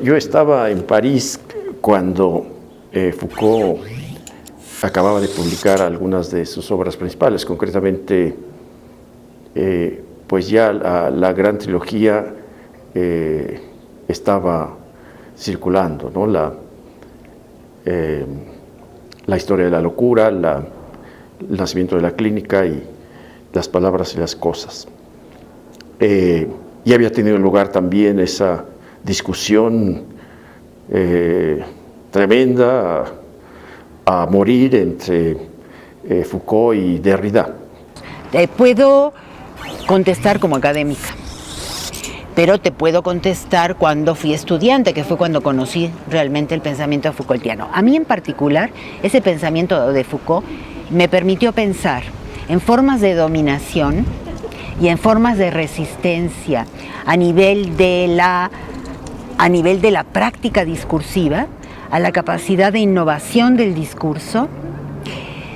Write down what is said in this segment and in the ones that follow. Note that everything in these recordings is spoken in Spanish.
yo estaba en París cuando Foucault acababa de publicar algunas de sus obras principales, concretamente, pues ya la gran trilogía estaba circulando, ¿no? La historia de la locura, el nacimiento de la clínica y las palabras y las cosas. Y había tenido lugar también esa discusión tremenda a morir entre Foucault y Derrida. Puedo contestar como académica, pero te puedo contestar cuando fui estudiante, que fue cuando conocí realmente el pensamiento Foucaultiano. A mí en particular, ese pensamiento de Foucault me permitió pensar en formas de dominación y en formas de resistencia a nivel de la práctica discursiva, a la capacidad de innovación del discurso,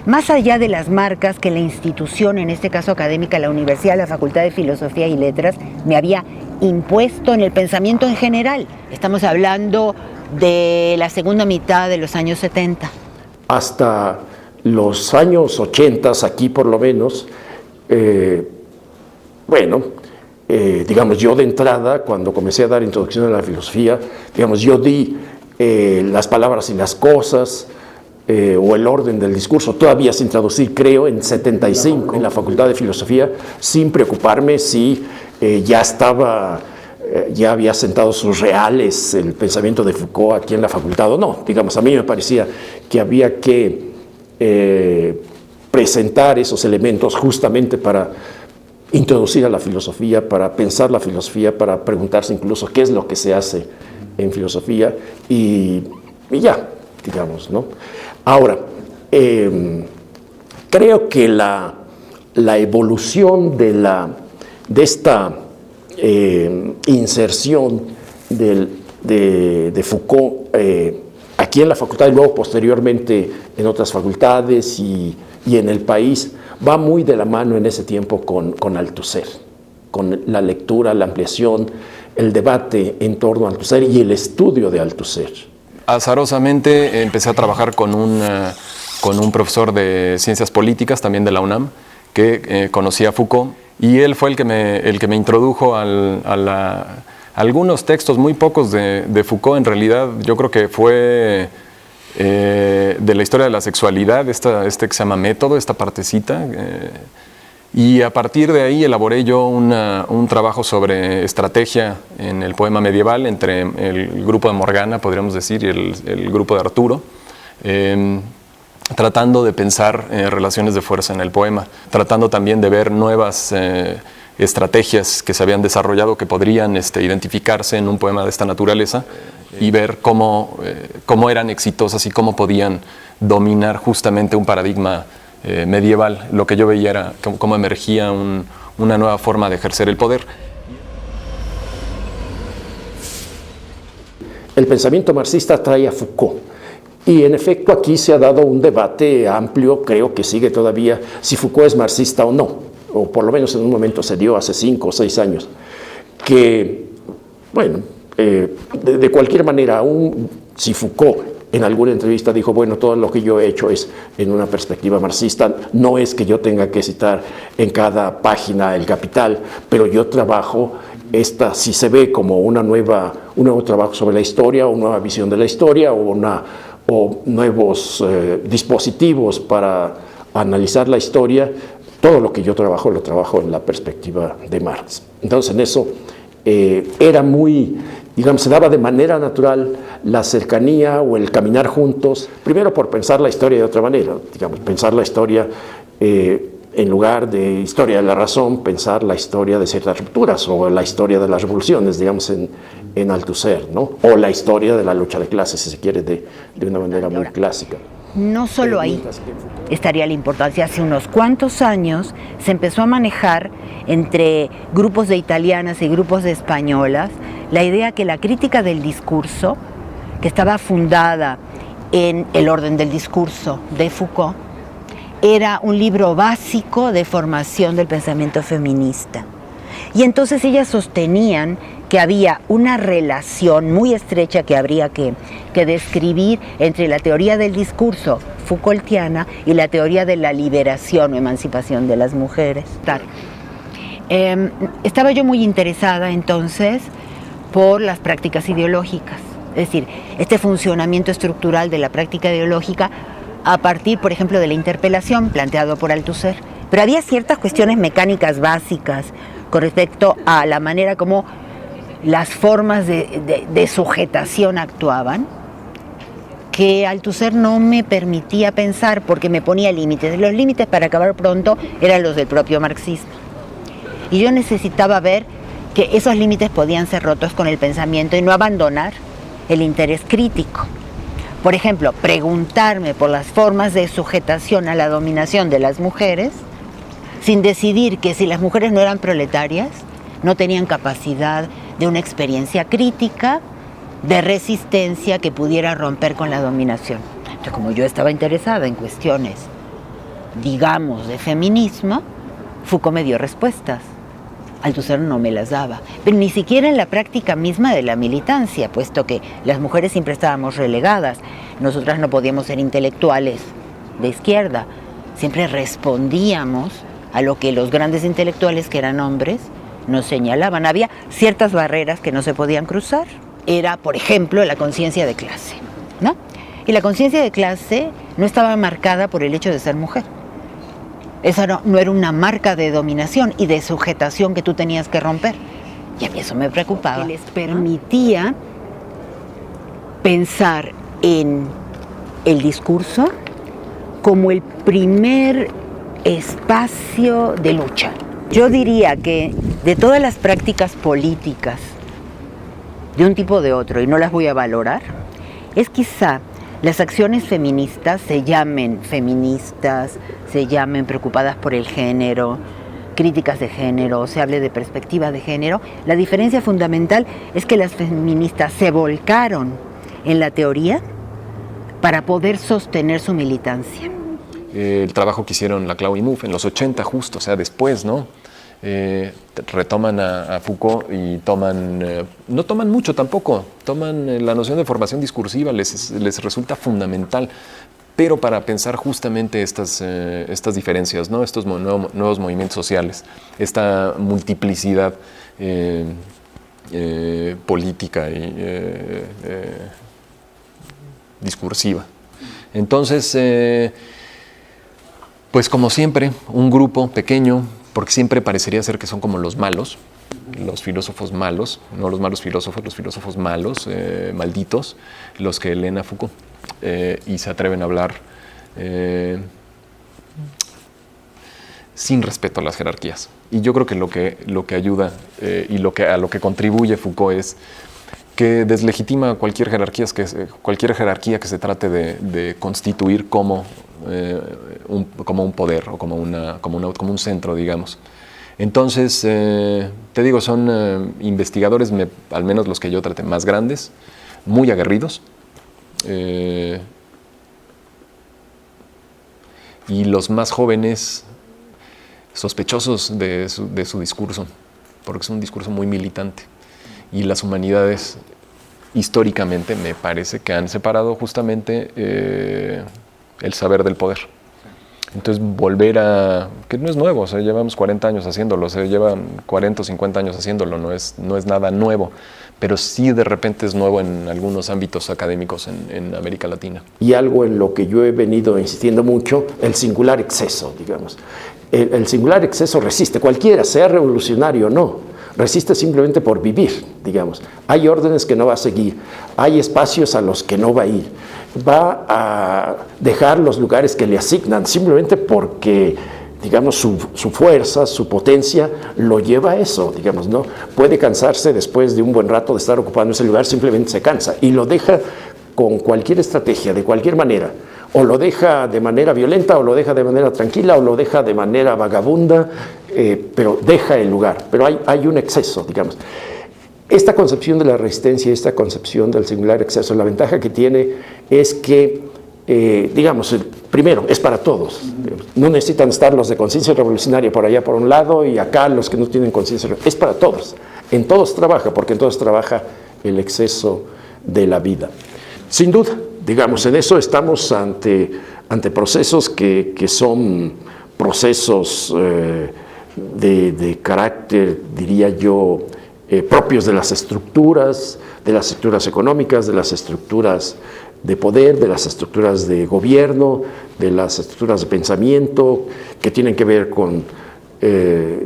más allá de las marcas que la institución, en este caso académica, la universidad, la Facultad de Filosofía y Letras, me había impuesto en el pensamiento en general. Estamos hablando de la segunda mitad de los años 70. Hasta los años 80, aquí por lo menos, digamos, yo de entrada, cuando comencé a dar introducción a la filosofía, digamos, yo di las palabras y las cosas, o el orden del discurso, todavía sin traducir, creo, en 75, en la Facultad de Filosofía, sin preocuparme si ya había sentado sus reales el pensamiento de Foucault aquí en la facultad o no. Digamos, a mí me parecía que había que presentar esos elementos justamente para introducir a la filosofía, para pensar la filosofía, para preguntarse incluso qué es lo que se hace en filosofía y ya, digamos, ¿no? Ahora, creo que la evolución de esta inserción de Foucault aquí en la facultad y luego posteriormente en otras facultades y en el país va muy de la mano en ese tiempo con Althusser, con la lectura, la ampliación, el debate en torno a Althusser y el estudio de Althusser. Azarosamente empecé a trabajar con un profesor de ciencias políticas, también de la UNAM, que conocía a Foucault, y él fue el que me introdujo a algunos textos, muy pocos de Foucault. En realidad yo creo que fue de la historia de la sexualidad, este que se llama Método, esta partecita, y a partir de ahí elaboré yo un trabajo sobre estrategia en el poema medieval entre el grupo de Morgana, podríamos decir, y el grupo de Arturo, tratando de pensar relaciones de fuerza en el poema, tratando también de ver nuevas estrategias que se habían desarrollado que podrían identificarse en un poema de esta naturaleza y ver cómo eran exitosas y cómo podían dominar justamente un paradigma medieval. Lo que yo veía era cómo emergía una nueva forma de ejercer el poder. El pensamiento marxista trae a Foucault y en efecto aquí se ha dado un debate amplio, creo que sigue todavía, si Foucault es marxista o no, o por lo menos en un momento se dio hace 5 o 6 años, que, bueno, de cualquier manera, aún si Foucault en alguna entrevista dijo, bueno, todo lo que yo he hecho es en una perspectiva marxista, no es que yo tenga que citar en cada página El Capital, pero yo trabajo si se ve como un nuevo trabajo sobre la historia, o una nueva visión de la historia, o nuevos dispositivos para analizar la historia, todo lo que yo trabajo lo trabajo en la perspectiva de Marx. Entonces en eso era muy, digamos, se daba de manera natural la cercanía o el caminar juntos, primero por pensar la historia de otra manera, digamos, pensar la historia en lugar de historia de la razón, pensar la historia de ciertas rupturas o la historia de las revoluciones, digamos, en Althusser, ¿no? O la historia de la lucha de clases, si se quiere, de una manera muy clásica. No solo ahí estaría la importancia. Hace unos cuantos años se empezó a manejar entre grupos de italianas y grupos de españolas la idea que la crítica del discurso, que estaba fundada en El orden del discurso de Foucault, era un libro básico de formación del pensamiento feminista. Y entonces ellas sostenían que había una relación muy estrecha que habría que describir entre la teoría del discurso Foucaultiana y la teoría de la liberación o emancipación de las mujeres. Estaba yo muy interesada entonces por las prácticas ideológicas, es decir, este funcionamiento estructural de la práctica ideológica a partir, por ejemplo, de la interpelación planteado por Althusser. Pero había ciertas cuestiones mecánicas básicas con respecto a la manera como las formas de sujetación actuaban, que Althusser no me permitía pensar porque me ponía límites. Los límites, para acabar pronto, eran los del propio marxismo. Y yo necesitaba ver que esos límites podían ser rotos con el pensamiento y no abandonar el interés crítico. Por ejemplo, preguntarme por las formas de sujetación a la dominación de las mujeres, sin decidir que si las mujeres no eran proletarias, no tenían capacidad de una experiencia crítica, de resistencia que pudiera romper con la dominación. Entonces, como yo estaba interesada en cuestiones, digamos, de feminismo, Foucault me dio respuestas. Althusser no me las daba, pero ni siquiera en la práctica misma de la militancia, puesto que las mujeres siempre estábamos relegadas. Nosotras no podíamos ser intelectuales de izquierda, siempre respondíamos a lo que los grandes intelectuales, que eran hombres, nos señalaban. Había ciertas barreras que no se podían cruzar. Era, por ejemplo, la conciencia de clase, ¿no? Y la conciencia de clase no estaba marcada por el hecho de ser mujer. Esa no era una marca de dominación y de sujetación que tú tenías que romper. Y a mí eso me preocupaba. Les permitía pensar en el discurso como el primer espacio de lucha. Yo diría que de todas las prácticas políticas, de un tipo o de otro, y no las voy a valorar, es quizá las acciones feministas, se llamen feministas, se llamen preocupadas por el género, críticas de género, se hable de perspectiva de género. La diferencia fundamental es que las feministas se volcaron en la teoría para poder sostener su militancia. El trabajo que hicieron Laclau y Mouffe en los 80 justo, o sea, después, ¿no? Retoman a Foucault y no toman mucho tampoco, toman la noción de formación discursiva, les resulta fundamental, pero para pensar justamente estas diferencias, ¿no? Estos nuevos movimientos sociales, esta multiplicidad política y discursiva. Entonces, pues como siempre, un grupo pequeño, porque siempre parecería ser que son como los malos, los filósofos malos, no los malos filósofos, los filósofos malos, malditos, los que leen a Foucault y se atreven a hablar sin respeto a las jerarquías. Y yo creo que lo que ayuda y a lo que contribuye Foucault es que deslegitima cualquier jerarquía que se trate de constituir como un poder o como un centro, digamos. Entonces, te digo, son investigadores, al menos los que yo traté, más grandes, muy aguerridos, y los más jóvenes sospechosos de su discurso, porque es un discurso muy militante. Y las humanidades, históricamente, me parece que han separado justamente el saber del poder. Entonces, que no es nuevo, o sea, llevamos 40 años haciéndolo, o sea, llevan 40 o 50 años haciéndolo, no es nada nuevo, pero sí de repente es nuevo en algunos ámbitos académicos en América Latina. Y algo en lo que yo he venido insistiendo mucho, el singular exceso, digamos. El singular exceso resiste, cualquiera, sea revolucionario o no, resiste simplemente por vivir, digamos. Hay órdenes que no va a seguir, hay espacios a los que no va a ir, va a dejar los lugares que le asignan simplemente porque, digamos, su fuerza, su potencia lo lleva a eso, digamos, ¿no? Puede cansarse después de un buen rato de estar ocupando ese lugar, simplemente se cansa y lo deja con cualquier estrategia, de cualquier manera. O lo deja de manera violenta, o lo deja de manera tranquila, o lo deja de manera vagabunda, pero deja el lugar. Pero hay un exceso, digamos. Esta concepción de la resistencia, esta concepción del singular exceso, la ventaja que tiene es que, digamos, primero, es para todos. No necesitan estar los de conciencia revolucionaria por allá por un lado y acá los que no tienen conciencia revolucionaria. Es para todos. En todos trabaja, porque en todos trabaja el exceso de la vida. Sin duda, digamos, en eso estamos ante procesos que son procesos de carácter, diría yo, propios de las estructuras económicas, de las estructuras de poder, de las estructuras de gobierno, de las estructuras de pensamiento, que tienen que ver con,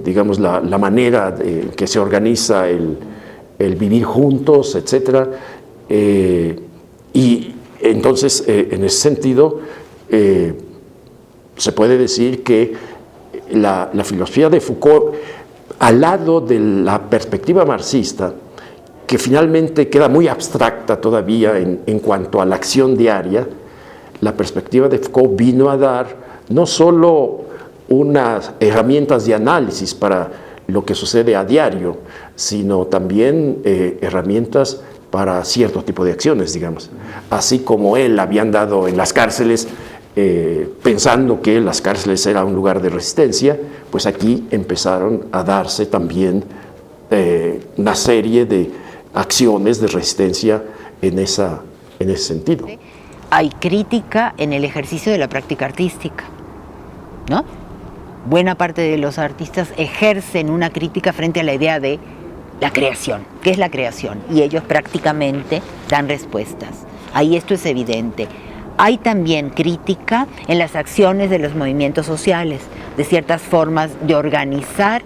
digamos, la manera en que se organiza el vivir juntos, etc. Y entonces, en ese sentido, se puede decir que la filosofía de Foucault, al lado de la perspectiva marxista, que finalmente queda muy abstracta todavía en cuanto a la acción diaria, la perspectiva de Foucault vino a dar no solo unas herramientas de análisis para lo que sucede a diario, sino también herramientas para cierto tipo de acciones, digamos. Así como él habían dado en las cárceles, pensando que las cárceles era un lugar de resistencia, pues aquí empezaron a darse también una serie de acciones de resistencia en ese sentido. Hay crítica en el ejercicio de la práctica artística, ¿no? Buena parte de los artistas ejercen una crítica frente a la idea de la creación. ¿Qué es la creación? Y ellos prácticamente dan respuestas. Ahí esto es evidente. Hay también crítica en las acciones de los movimientos sociales, de ciertas formas de organizar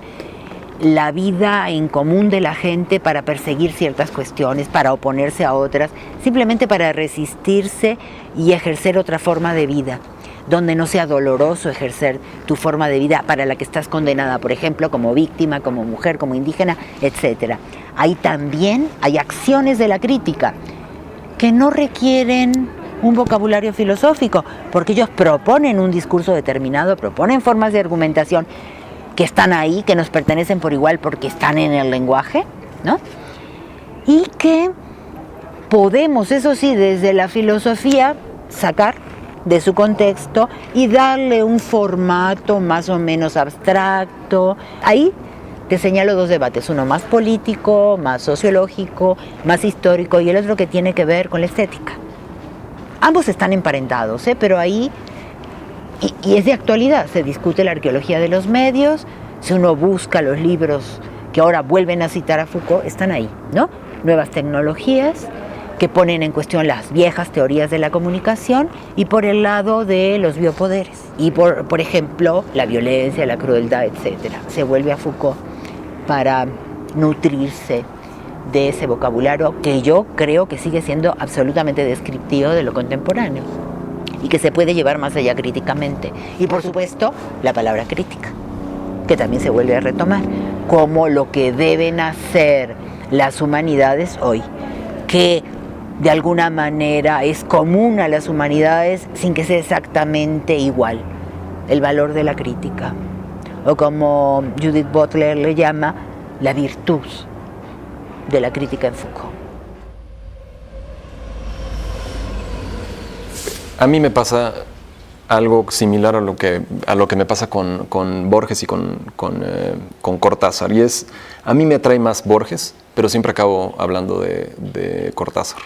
la vida en común de la gente para perseguir ciertas cuestiones, para oponerse a otras, simplemente para resistirse y ejercer otra forma de vida, donde no sea doloroso ejercer tu forma de vida para la que estás condenada, por ejemplo, como víctima, como mujer, como indígena, etc. Ahí también hay acciones de la crítica que no requieren un vocabulario filosófico, porque ellos proponen un discurso determinado, proponen formas de argumentación que están ahí, que nos pertenecen por igual porque están en el lenguaje, ¿no? Y que podemos, eso sí, desde la filosofía sacar de su contexto y darle un formato más o menos abstracto. Ahí te señalo dos debates, uno más político, más sociológico, más histórico, y el otro que tiene que ver con la estética. Ambos están emparentados, pero ahí, y es de actualidad, se discute la arqueología de los medios. Si uno busca los libros que ahora vuelven a citar a Foucault, están ahí, ¿no? Nuevas tecnologías que ponen en cuestión las viejas teorías de la comunicación, y por el lado de los biopoderes, y por ejemplo, la violencia, la crueldad, etc. Se vuelve a Foucault para nutrirse de ese vocabulario que yo creo que sigue siendo absolutamente descriptivo de lo contemporáneo y que se puede llevar más allá críticamente. Y por supuesto, la palabra crítica, que también se vuelve a retomar como lo que deben hacer las humanidades hoy, que de alguna manera es común a las humanidades sin que sea exactamente igual. El valor de la crítica, o como Judith Butler le llama, la virtud de la crítica en Foucault. A mí me pasa algo similar a lo que me pasa con Borges y con Cortázar, y es, a mí me atrae más Borges, pero siempre acabo hablando de Cortázar,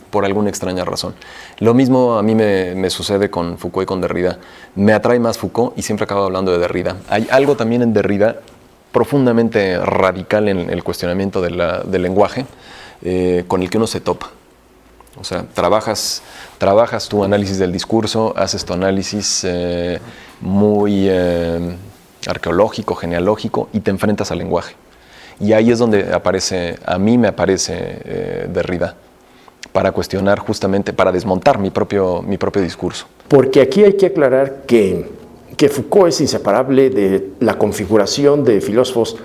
por alguna extraña razón. Lo mismo a mí me sucede con Foucault y con Derrida. Me atrae más Foucault y siempre acabo hablando de Derrida. Hay algo también en Derrida profundamente radical en el cuestionamiento del lenguaje, con el que uno se topa. O sea, trabajas tu análisis del discurso, haces tu análisis muy arqueológico, genealógico, y te enfrentas al lenguaje. Y ahí es donde a mí me aparece Derrida, para cuestionar justamente, para desmontar mi propio discurso. Porque aquí hay que aclarar que Foucault es inseparable de la configuración de filósofos,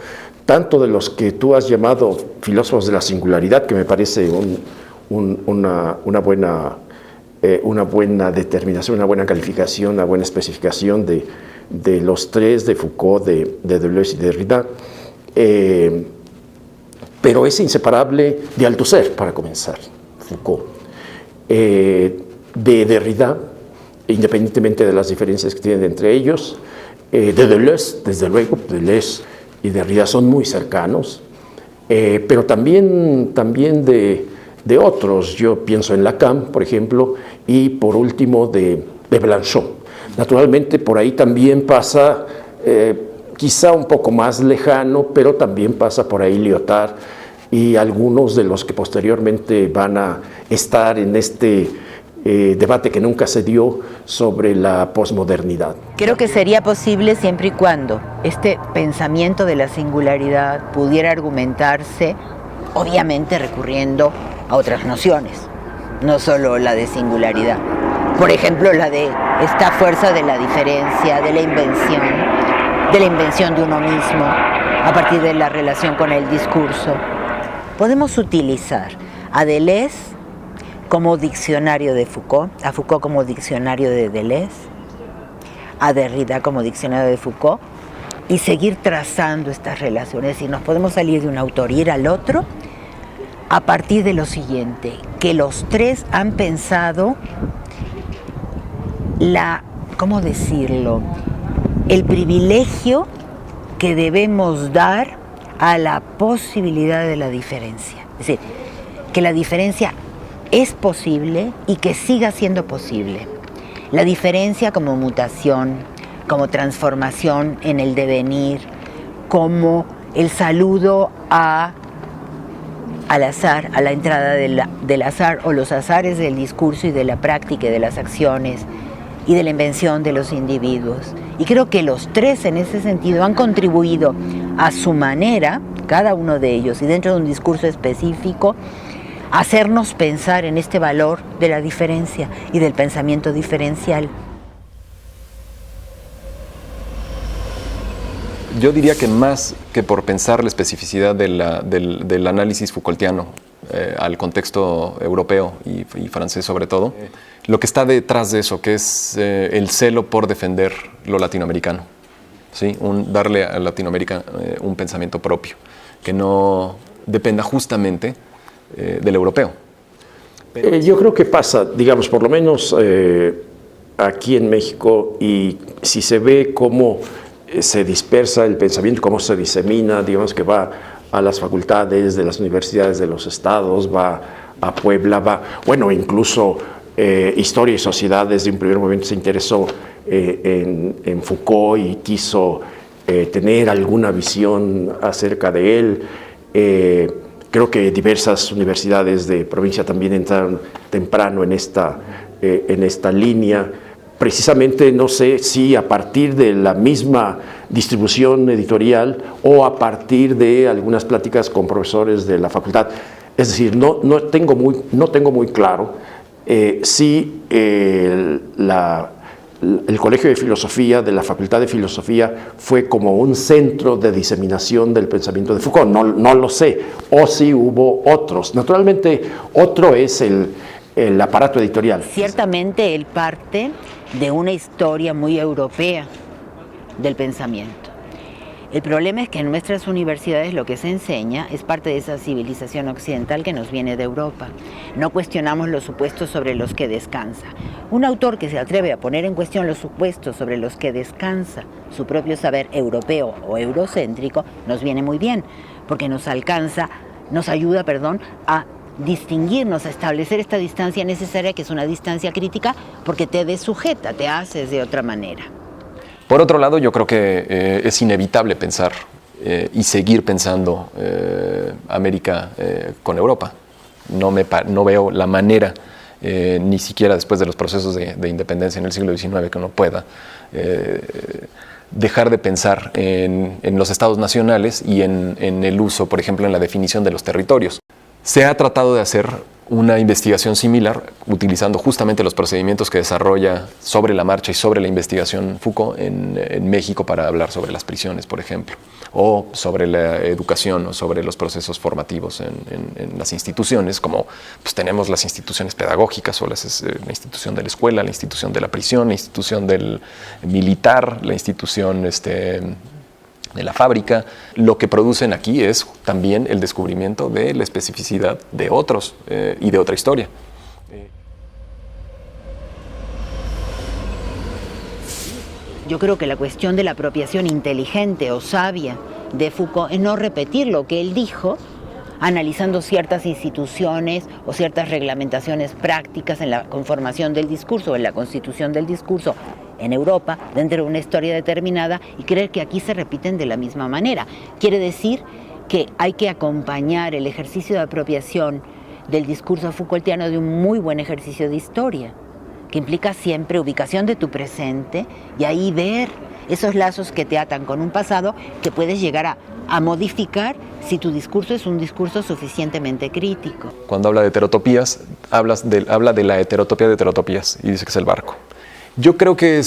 tanto de los que tú has llamado filósofos de la singularidad, que me parece una buena determinación, una buena calificación, una buena especificación de los tres, de Foucault, de Deleuze y de Derrida, pero es inseparable de Althusser, para comenzar, Foucault. De Derrida, independientemente de las diferencias que tienen entre ellos, de Deleuze, desde luego, Deleuze y Derrida son muy cercanos, pero también de otros. Yo pienso en Lacan, por ejemplo, y por último de Blanchot. Naturalmente por ahí también pasa, quizá un poco más lejano, pero también pasa por ahí Lyotard y algunos de los que posteriormente van a estar en este debate que nunca se dio sobre la posmodernidad. Creo que sería posible siempre y cuando este pensamiento de la singularidad pudiera argumentarse, obviamente recurriendo a otras nociones, no solo la de singularidad. Por ejemplo, la de esta fuerza de la diferencia, de la invención de uno mismo, a partir de la relación con el discurso. Podemos utilizar a Deleuze como diccionario de Foucault, a Foucault como diccionario de Deleuze, a Derrida como diccionario de Foucault, y seguir trazando estas relaciones. Es decir, nos podemos salir de un autor y ir al otro a partir de lo siguiente, que los tres han pensado ¿cómo decirlo?, el privilegio que debemos dar a la posibilidad de la diferencia. Es decir, que la diferencia es posible y que siga siendo posible. La diferencia como mutación, como transformación en el devenir, como el saludo al azar, a la entrada del azar o los azares del discurso y de la práctica y de las acciones y de la invención de los individuos. Y creo que los tres en ese sentido han contribuido a su manera, cada uno de ellos, y dentro de un discurso específico, a hacernos pensar en este valor de la diferencia y del pensamiento diferencial. Yo diría que más que por pensar la especificidad del análisis Foucaultiano al contexto europeo y francés sobre todo, lo que está detrás de eso, que es el celo por defender lo latinoamericano, ¿sí? Darle a Latinoamérica un pensamiento propio, que no dependa justamente del europeo. Yo creo que pasa, digamos, por lo menos aquí en México, y si se ve cómo se dispersa el pensamiento, cómo se disemina, digamos que va a las facultades de las universidades de los estados, va a Puebla, bueno, incluso Historia y Sociedad desde un primer momento se interesó en Foucault y quiso tener alguna visión acerca de él. Creo que diversas universidades de provincia también entraron temprano en esta línea. Precisamente no sé si a partir de la misma distribución editorial o a partir de algunas pláticas con profesores de la facultad. Es decir, no tengo muy claro si el Colegio de Filosofía de la Facultad de Filosofía fue como un centro de diseminación del pensamiento de Foucault. No lo sé. O si hubo otros. Naturalmente, otro es el aparato editorial. Ciertamente él parte de una historia muy europea del pensamiento. El problema es que en nuestras universidades lo que se enseña es parte de esa civilización occidental que nos viene de Europa. No cuestionamos los supuestos sobre los que descansa. Un autor que se atreve a poner en cuestión los supuestos sobre los que descansa su propio saber europeo o eurocéntrico nos viene muy bien, porque nos ayuda a distinguirnos, a establecer esta distancia necesaria, que es una distancia crítica, porque te desujeta, te haces de otra manera. Por otro lado, yo creo que es inevitable pensar y seguir pensando América con Europa. No veo la manera, ni siquiera después de los procesos de independencia en el siglo XIX, que uno pueda dejar de pensar en los estados nacionales y en el uso, por ejemplo, en la definición de los territorios. Se ha tratado de hacer una investigación similar utilizando justamente los procedimientos que desarrolla sobre la marcha y sobre la investigación Foucault en México para hablar sobre las prisiones, por ejemplo, o sobre la educación o sobre los procesos formativos en las instituciones, como pues, tenemos las instituciones pedagógicas o la institución de la escuela, la institución de la prisión, la institución del militar, la institución de la fábrica. Lo que producen aquí es también el descubrimiento de la especificidad de otros y de otra historia. Yo creo que la cuestión de la apropiación inteligente o sabia de Foucault es no repetir lo que él dijo, analizando ciertas instituciones o ciertas reglamentaciones prácticas en la conformación del discurso o en la constitución del discurso en Europa, dentro de una historia determinada, y creer que aquí se repiten de la misma manera. Quiere decir que hay que acompañar el ejercicio de apropiación del discurso Foucaultiano de un muy buen ejercicio de historia, que implica siempre ubicación de tu presente y ahí ver esos lazos que te atan con un pasado que puedes llegar a modificar si tu discurso es un discurso suficientemente crítico. Cuando habla de heterotopías, habla de la heterotopía de heterotopías y dice que es el barco. Yo creo que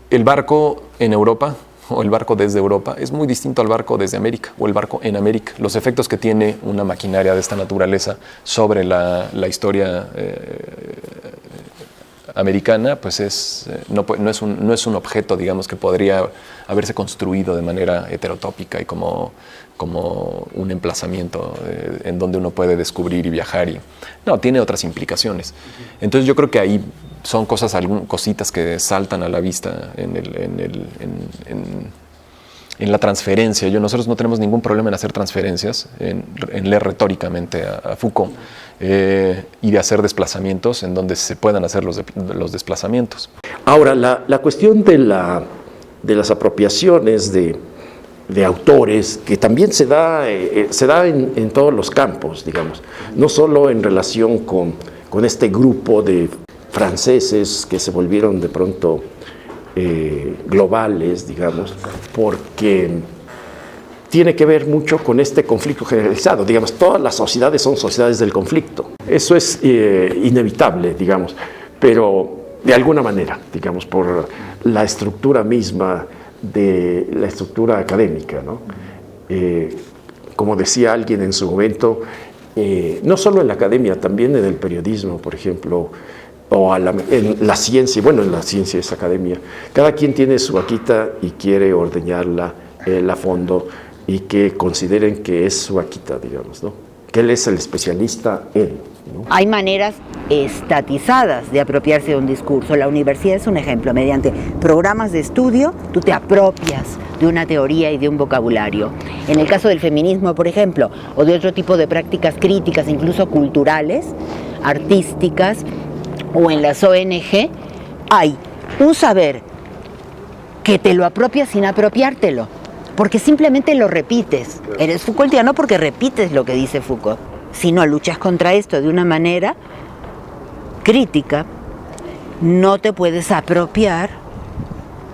el barco en Europa, o el barco desde Europa, es muy distinto al barco desde América, o el barco en América. Los efectos que tiene una maquinaria de esta naturaleza sobre la historia americana, pues no es un objeto, digamos, que podría haberse construido de manera heterotópica y como un emplazamiento en donde uno puede descubrir y viajar. No, tiene otras implicaciones. Entonces yo creo que ahí son cositas que saltan a la vista en la transferencia. Nosotros no tenemos ningún problema en hacer transferencias, en leer retóricamente a Foucault y de hacer desplazamientos en donde se puedan hacer los desplazamientos. Ahora, la cuestión de las apropiaciones de autores, que también se da en todos los campos, digamos, no solo en relación con este grupo de franceses que se volvieron de pronto globales, digamos, porque tiene que ver mucho con este conflicto generalizado. Digamos, todas las sociedades son sociedades del conflicto. Eso es inevitable, digamos, pero de alguna manera, digamos, por la estructura misma de la estructura académica, ¿no? Como decía alguien en su momento, no solo en la academia, también en el periodismo, por ejemplo, o en la ciencia. Bueno, en la ciencia es academia. Cada quien tiene su vaquita y quiere ordeñarla a fondo y que consideren que es su vaquita, digamos, ¿no? Que él es el especialista en, ¿no? Hay maneras estatizadas de apropiarse de un discurso. La universidad es un ejemplo. Mediante programas de estudio, tú te apropias de una teoría y de un vocabulario. En el caso del feminismo, por ejemplo, o de otro tipo de prácticas críticas, incluso culturales, artísticas, o en las ONG, hay un saber que te lo apropias sin apropiártelo, porque simplemente lo repites. Eres Foucaultiano porque repites lo que dice Foucault. Si no luchas contra esto de una manera crítica, no te puedes apropiar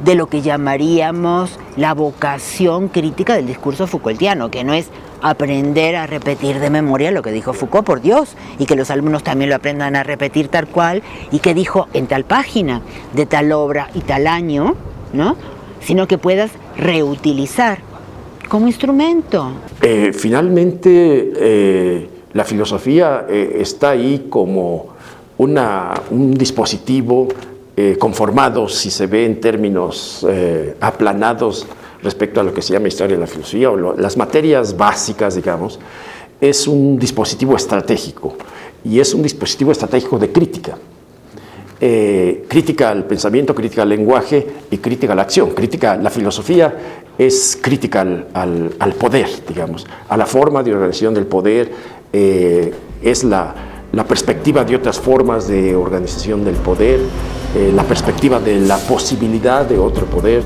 de lo que llamaríamos la vocación crítica del discurso Foucaultiano, que no es aprender a repetir de memoria lo que dijo Foucault, por Dios, y que los alumnos también lo aprendan a repetir tal cual, y que dijo en tal página, de tal obra y tal año, ¿no? Sino que puedas reutilizar como instrumento. Finalmente, la filosofía está ahí como un dispositivo conformado, si se ve en términos aplanados respecto a lo que se llama historia de la filosofía, o las materias básicas, digamos, es un dispositivo estratégico, y es un dispositivo estratégico de crítica. Crítica al pensamiento, crítica al lenguaje y crítica a la acción. La filosofía es crítica al poder, digamos, a la forma de organización del poder, es la perspectiva de otras formas de organización del poder, la perspectiva de la posibilidad de otro poder.